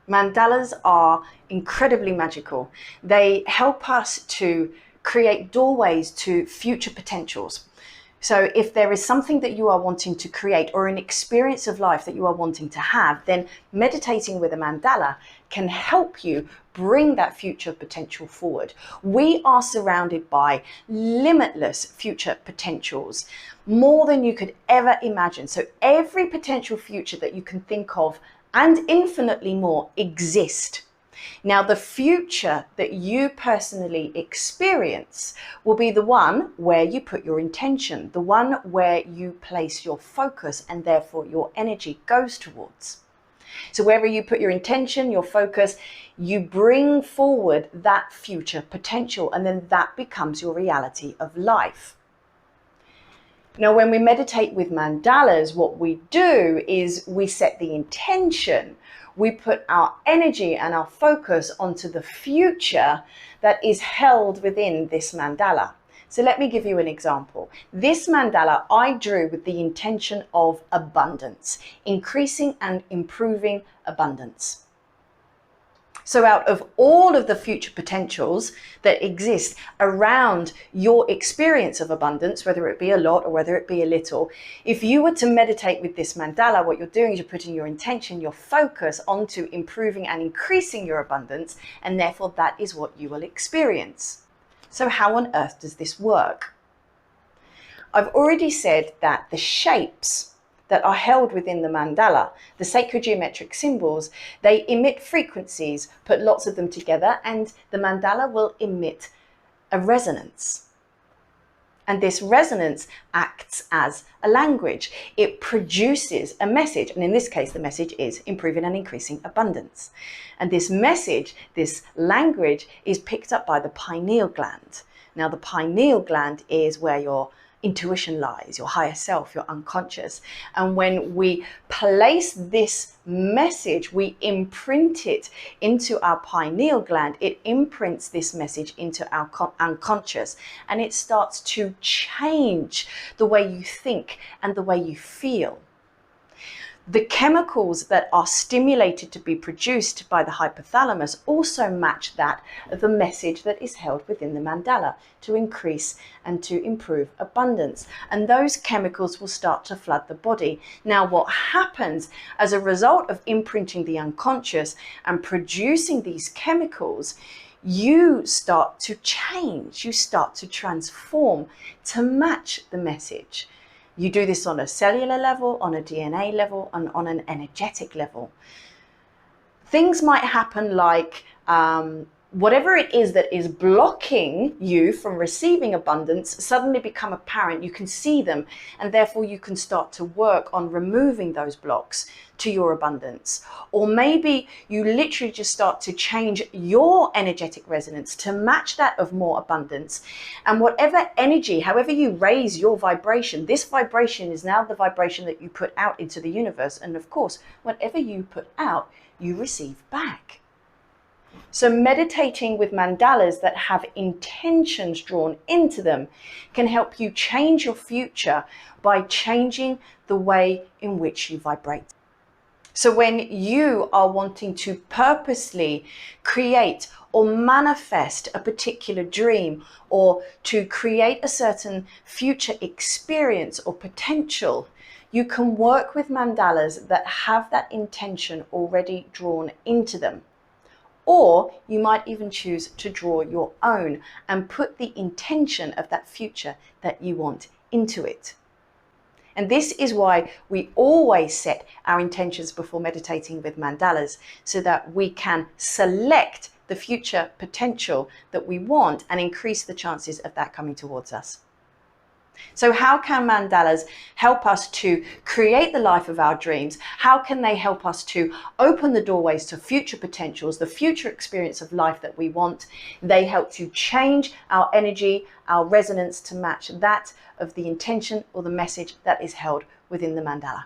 Mandalas are incredibly magical. They help us to create doorways to future potentials. So if there is something that you are wanting to create or an experience of life that you are wanting to have, then meditating with a mandala can help you bring that future potential forward. We are surrounded by limitless future potentials, more than you could ever imagine. So every potential future that you can think of and infinitely more exist. Now, the future that you personally experience will be the one where you put your intention, the one where you place your focus and therefore your energy goes towards. So wherever you put your intention, your focus, you bring forward that future potential, and then that becomes your reality of life. Now, when we meditate with mandalas, what we do is we set the intention. We put our energy and our focus onto the future that is held within this mandala. So let me give you an example. This mandala I drew with the intention of abundance, increasing and improving abundance. So out of all of the future potentials that exist around your experience of abundance, whether it be a lot or whether it be a little, if you were to meditate with this mandala, what you're doing is you're putting your intention, your focus onto improving and increasing your abundance, and therefore that is what you will experience. So how on earth does this work? I've already said that the shapes that are held within the mandala, the sacred geometric symbols, they emit frequencies, put lots of them together, and the mandala will emit a resonance. And this resonance acts as a language. It produces a message, and in this case, the message is improving and increasing abundance. And this message, this language, is picked up by the pineal gland. Now, the pineal gland is where your intuition lies, your higher self, your unconscious. And when we place this message, we imprint it into our pineal gland, it imprints this message into our unconscious, and it starts to change the way you think and the way you feel. The chemicals that are stimulated to be produced by the hypothalamus also match that of the message that is held within the mandala to increase and to improve abundance. And those chemicals will start to flood the body. Now, what happens as a result of imprinting the unconscious and producing these chemicals, you start to change, you start to transform to match the message. You do this on a cellular level, on a DNA level, and on an energetic level. Things might happen like whatever it is that is blocking you from receiving abundance suddenly become apparent. You can see them, and therefore you can start to work on removing those blocks to your abundance. Or maybe you literally just start to change your energetic resonance to match that of more abundance. And whatever energy, however you raise your vibration, this vibration is now the vibration that you put out into the universe. And of course, whatever you put out, you receive back. So meditating with mandalas that have intentions drawn into them can help you change your future by changing the way in which you vibrate. So when you are wanting to purposely create or manifest a particular dream, or to create a certain future experience or potential, you can work with mandalas that have that intention already drawn into them. Or you might even choose to draw your own and put the intention of that future that you want into it. And this is why we always set our intentions before meditating with mandalas, so that we can select the future potential that we want and increase the chances of that coming towards us. So how can mandalas help us to create the life of our dreams? How can they help us to open the doorways to future potentials, the future experience of life that we want? They help to change our energy, our resonance to match that of the intention or the message that is held within the mandala.